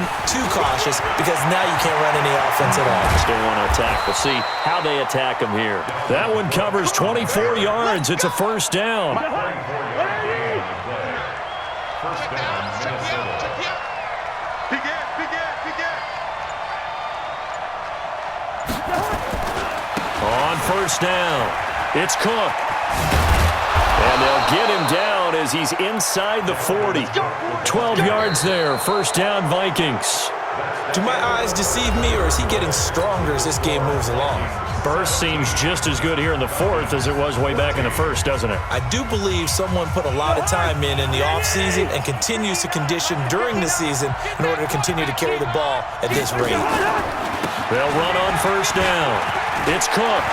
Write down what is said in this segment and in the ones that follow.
being too cautious because now you can't run any offense at all. Still want to attack. We'll see how they attack him here. That one covers 24 yards. It's a first down. On first down, it's Cook. And they'll get him down as he's inside the 40. 12 yards there, first down Vikings. Do my eyes deceive me, or is he getting stronger as this game moves along? Burst seems just as good here in the fourth as it was way back in the first, doesn't it? I do believe someone put a lot of time in the offseason and continues to condition during the season in order to continue to carry the ball at this rate. They'll run on first down. It's Cook.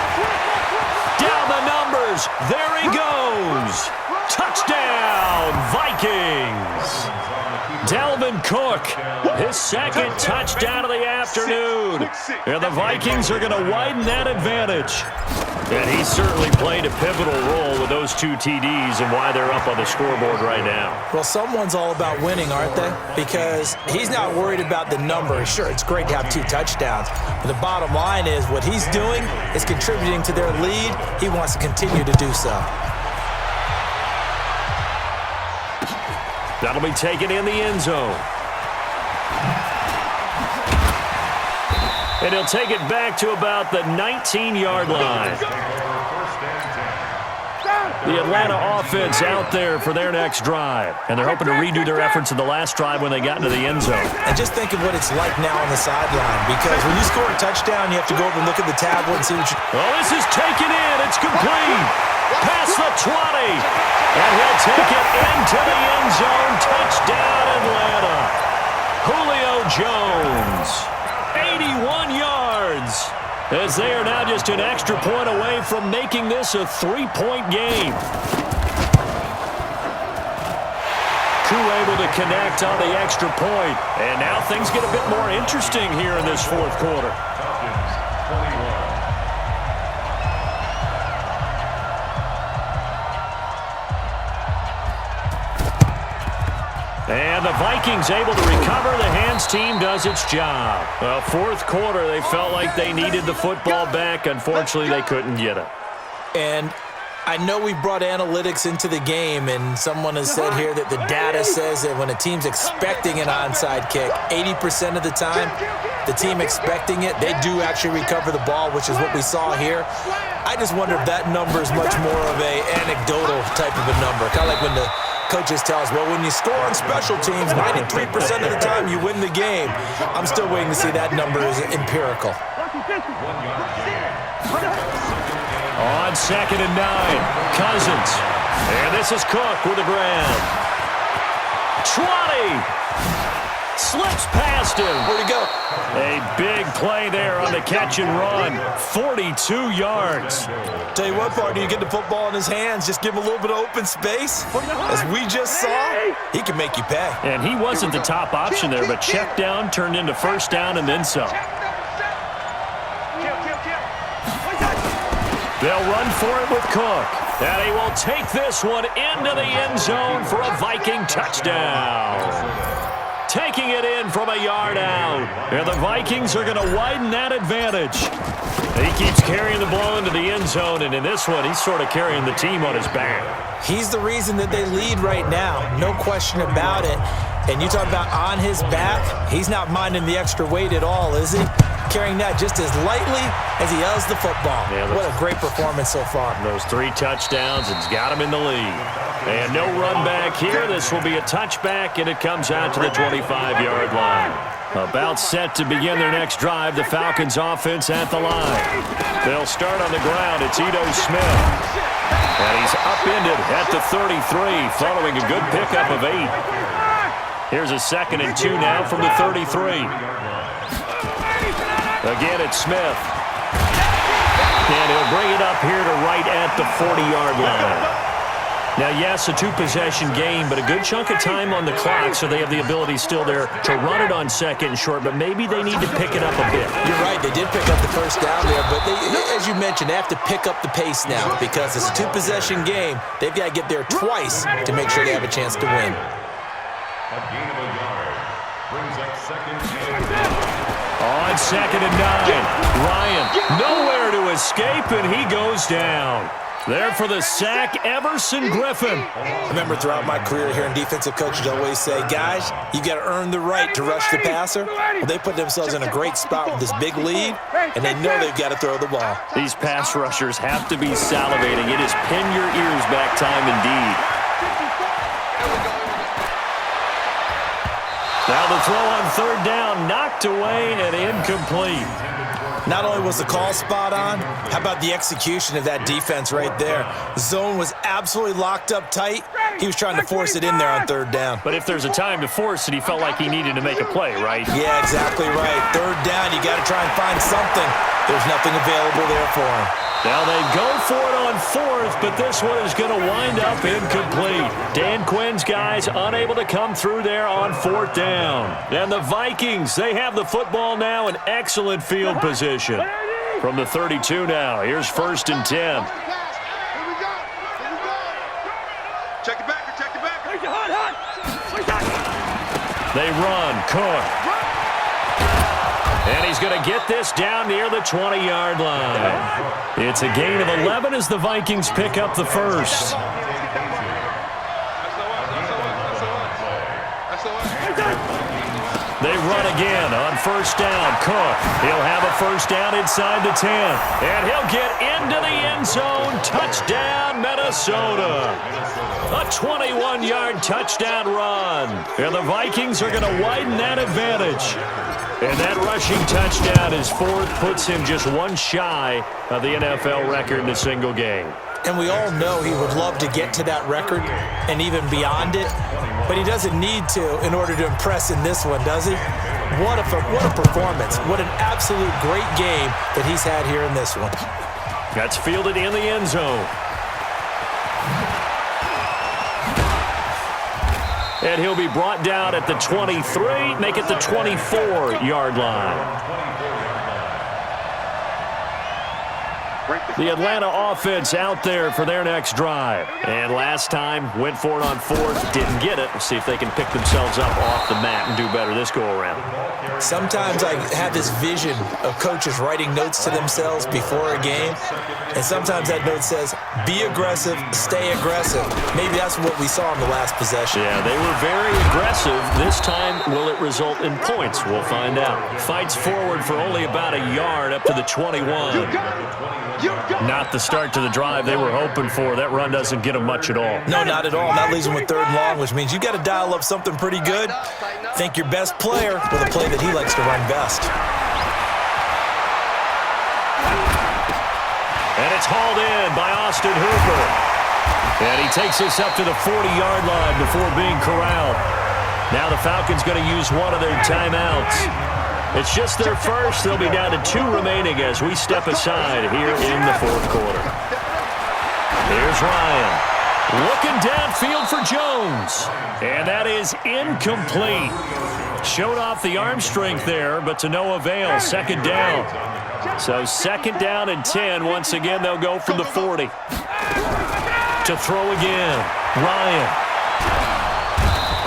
Down the numbers. There he goes. Touchdown, Vikings. Dalvin Cook, his second touchdown of the afternoon. And the Vikings are going to widen that advantage. And he certainly played a pivotal role with those two TDs and why they're up on the scoreboard right now. Well, someone's all about winning, aren't they? Because he's not worried about the number. Sure, it's great to have 2 touchdowns. But the bottom line is what he's doing is contributing to their lead. He wants to continue to do so. That'll be taken in the end zone. And he'll take it back to about the 19-yard line. The Atlanta offense out there for their next drive. And they're hoping to redo their efforts in the last drive when they got into the end zone. And just think of what it's like now on the sideline. Because when you score a touchdown, you have to go over and look at the tablet and see what you... Oh, this is taken in. It's complete. Past the 20. And he'll take it into the end zone. Touchdown, Atlanta. Julio Jones. 81 yards. As they are now just an extra point away from making this a 3-point game. Koo able to connect on the extra point. And now things get a bit more interesting here in this fourth quarter. And the Vikings able to recover. The hands team does its job. Well, fourth quarter, they felt like they needed the football back. Unfortunately, they couldn't get it. And I know we brought analytics into the game, and someone has said here that the data says that when a team's expecting an onside kick, 80% of the time, the team expecting it, they do actually recover the ball, which is what we saw here. I just wonder if that number is much more of a anecdotal type of a number, kind of like when the coaches tell us, well, when you score on special teams, 93% of the time you win the game. I'm still waiting to see that number is empirical. On 2nd and 9, Cousins. And this is Cook with the grab. 20. Slips past him. Where'd he go? A big play there on the catch and run. 42 yards. Tell you what, partner, you get the football in his hands, just give him a little bit of open space. As we just saw, he can make you pay. And he wasn't the top option there, but check down turned into first down and then some. They'll run for it with Cook. And he will take this one into the end zone for a Viking touchdown. Taking it in from a yard out. And the Vikings are going to widen that advantage. He keeps carrying the ball into the end zone, and in this one, he's sort of carrying the team on his back. He's the reason that they lead right now. No question about it. And you talk about on his back, he's not minding the extra weight at all, is he? Carrying that just as lightly as he does the football. Yeah, what a great performance so far. Those 3 touchdowns, it's got him in the lead. And no run back here. This will be a touchback, and it comes out to the 25-yard line. About set to begin their next drive, the Falcons offense at the line. They'll start on the ground. It's Ito Smith. And he's upended at the 33, following a good pickup of 8. Here's a 2nd and 2 now from the 33. Again, it's Smith. And he'll bring it up here to right at the 40-yard line. Now, yes, a 2-possession game, but a good chunk of time on the clock, so they have the ability still there to run it on 2nd and short, but maybe they need to pick it up a bit. You're right. They did pick up the first down there, but they, as you mentioned, they have to pick up the pace now because it's a 2-possession game. They've got to get there twice to make sure they have a chance to win. On 2nd and 9, Ryan nowhere to escape, and he goes down. There for the sack, Everson Griffin. I remember throughout my career hearing defensive coaches always say, guys, you got to earn the right to rush the passer. Well, they put themselves in a great spot with this big lead, and they know they've got to throw the ball. These pass rushers have to be salivating. It is pin your ears back time indeed. Now the throw on 3rd down, knocked away and incomplete. Not only was the call spot on, how about the execution of that defense right there? The zone was absolutely locked up tight. He was trying to force it in there on 3rd down. But if there's a time to force it, he felt like he needed to make a play, right? Yeah, exactly right. 3rd down, you got to try and find something. There's nothing available there for him. Now they go for it on 4th, but this one is going to wind up incomplete. Dan Quinn's guys unable to come through there on 4th down. And the Vikings, they have the football now in excellent field position. From the 32 now, here's 1st and 10. Check it back, check it back. They run, Cook. And he's going to get this down near the 20-yard line. It's a gain of 11 as the Vikings pick up the first. They run again on 1st down. Cook, he'll have a 1st down inside the 10. And he'll get into the end zone. Touchdown, Minnesota. A 21-yard touchdown run. And the Vikings are going to widen that advantage. And that rushing touchdown, his 4th, puts him just one shy of the NFL record in a single game. And we all know he would love to get to that record and even beyond it, but he doesn't need to in order to impress in this one, does he? What a performance. What an absolute great game that he's had here in this one. That's fielded in the end zone. And he'll be brought down at the 23, make it the 24-yard line. The Atlanta offense out there for their next drive. And last time, went for it on 4th, didn't get it. We'll see if they can pick themselves up off the mat and do better this go-around. Sometimes I have this vision of coaches writing notes to themselves before a game, and sometimes that note says, be aggressive, stay aggressive. Maybe that's what we saw in the last possession. Yeah, they were very aggressive. This time, will it result in points? We'll find out. Fights forward for only about a yard up to the 21. Not the start to the drive they were hoping for. That run doesn't get them much at all. No, not at all. That leaves them with 3rd and long, which means you got to dial up something pretty good. Think your best player with a play that he likes to run best. And it's hauled in by Austin Hooper. And he takes us up to the 40-yard line before being corralled. Now the Falcons going to use one of their timeouts. It's just their first. They'll be down to 2 remaining as we step aside here in the 4th quarter. Here's Ryan. Looking downfield for Jones. And that is incomplete. Showed off the arm strength there, but to no avail. 2nd down. So 2nd down and 10. Once again, they'll go from the 40. To throw again. Ryan.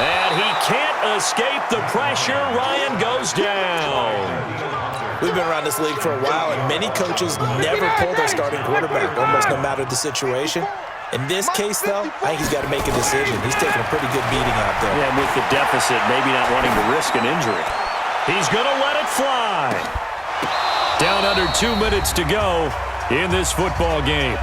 And he can't escape the pressure. Ryan goes down. We've been around this league for a while, and many coaches never pull their starting quarterback, almost no matter the situation. In this case, though, I think he's got to make a decision. He's taking a pretty good beating out there. Yeah, and with the deficit, maybe not wanting to risk an injury. He's going to let it fly. Down under 2 minutes to go in this football game.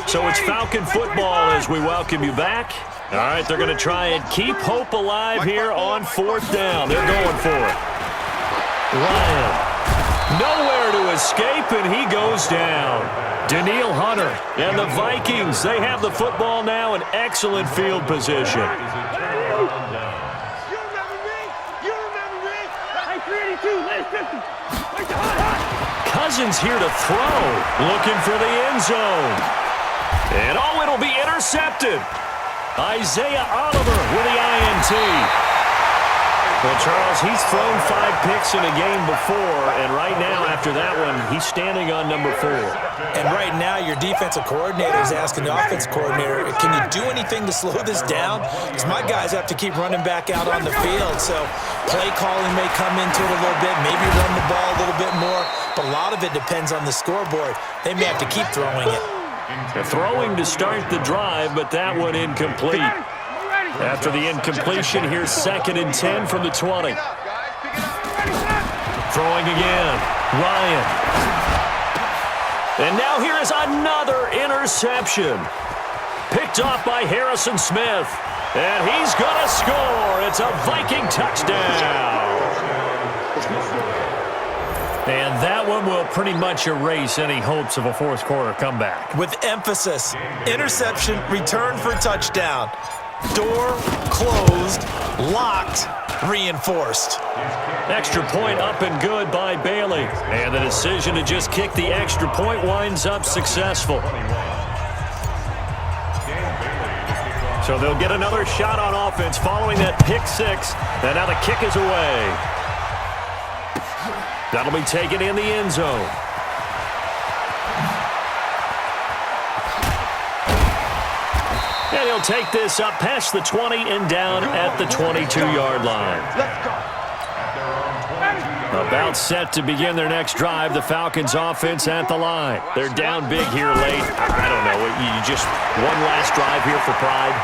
So it's Falcon football as we welcome you back. All right, they're going to try and keep hope alive here on 4th down. They're going for it. Ryan, nowhere to escape, and he goes down. Daniil Hunter and the Vikings, they have the football now in excellent field position. You remember me? You remember me? Hey, 382, last 50. Cousins here to throw, looking for the end zone. And it'll be intercepted. Isaiah Oliver with the INT. Well, Charles, he's thrown 5 picks in a game before, and right now, after that one, he's standing on number 4. And right now, your defensive coordinator is asking the offensive coordinator, can you do anything to slow this down? Because my guys have to keep running back out on the field. So play calling may come into it a little bit, maybe run the ball a little bit more, but a lot of it depends on the scoreboard. They may have to keep throwing it. They're throwing to start the drive, but that one incomplete. After the incompletion, here's 2nd and 10 from the 20. Throwing again, Ryan. And now here is another interception. Picked off by Harrison Smith. And he's going to score. It's a Viking touchdown. And that one will pretty much erase any hopes of a fourth quarter comeback. With emphasis, interception, return for touchdown. Door closed, locked, reinforced. Extra point up and good by Bailey. And the decision to just kick the extra point winds up successful. So they'll get another shot on offense following that pick 6. And now the kick is away. That'll be taken in the end zone. And he'll take this up past the 20 and down at the 22-yard line. About set to begin their next drive. The Falcons offense at the line. They're down big here late. I don't know. You just one last drive here for pride.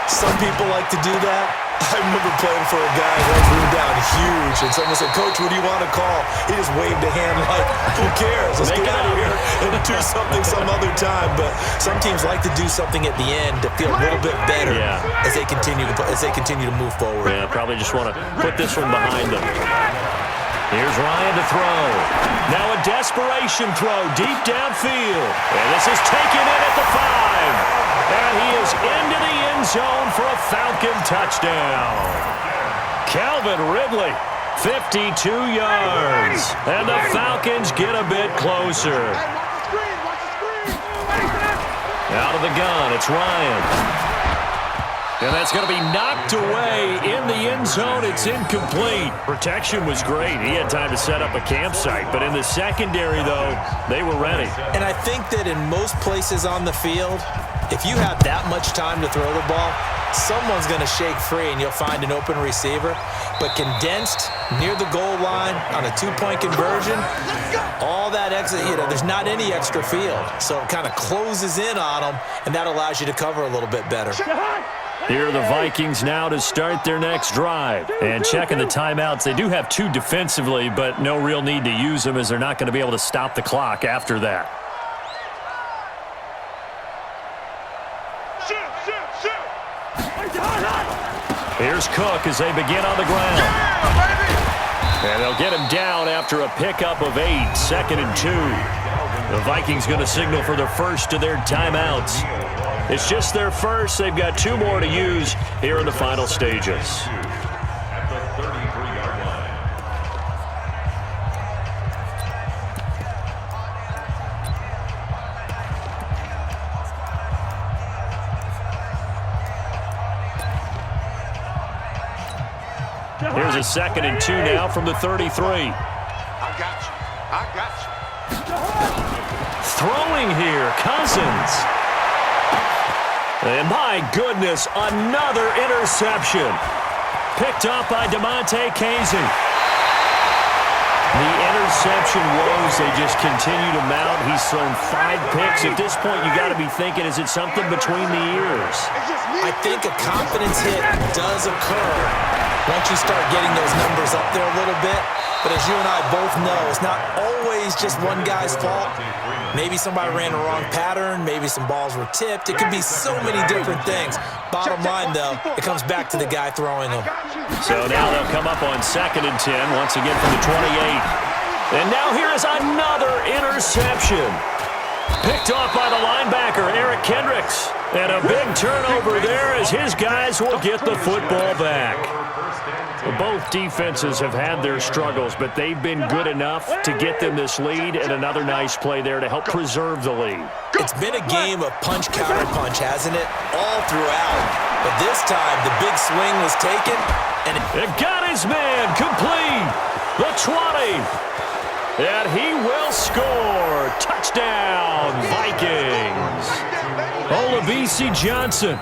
Some people like to do that. I remember playing for a guy that threw down huge, and someone said, "Coach, what do you want to call?" He just waved a hand like, "Who cares? Let's get out of here and do something some other time." But some teams like to do something at the end to feel a little bit better as they continue to move forward. Yeah, probably just want to put this one behind them. Here's Ryan to throw. Now a desperation throw deep downfield. And this is taken in at the 5. And he is into the end zone for a Falcon touchdown. Calvin Ridley, 52 yards. And the Falcons get a bit closer. Out of the gun, it's Ryan. And that's going to be knocked away in the end zone. It's incomplete. Protection was great. He had time to set up a campsite. But in the secondary, though, they were ready. And I think that in most places on the field, if you have that much time to throw the ball, someone's going to shake free and you'll find an open receiver. But condensed near the goal line on a 2-point conversion, all that exit, there's not any extra field. So it kind of closes in on them, and that allows you to cover a little bit better. Here are the Vikings now to start their next drive. And checking the timeouts, they do have 2 defensively, but no real need to use them as they're not going to be able to stop the clock after that. Here's Cook as they begin on the ground. And they'll get him down after a pickup of 8, 2nd and 2. The Vikings going to signal for the first of their timeouts. It's just their first. They've got 2 more to use here in the final stages. Here's a 2nd and 2 now from the 33. I got you. Throwing here, Cousins. And my goodness, another interception. Picked up by DeMonte Casey. The interception woes, they just continue to mount. He's thrown 5 picks. At this point, you got to be thinking, is it something between the ears? I think a confidence hit does occur once you start getting those numbers up there a little bit. But as you and I both know, it's not always just one guy's fault. Maybe somebody ran the wrong pattern. Maybe some balls were tipped. It could be so many different things. Bottom line, though, it comes back to the guy throwing them. So now they'll come up on 2nd and 10, once again from the 28. And now here is another interception. Picked off by the linebacker, Eric Kendricks. And a big turnover there as his guys will get the football back. Both defenses have had their struggles, but they've been good enough to get them this lead, and another nice play there to help preserve the lead. It's been a game of punch-counter-punch, hasn't it? All throughout. But this time, the big swing was taken, and it got his man complete. The 20. And he will score. Touchdown, Vikings. Olabisi Johnson.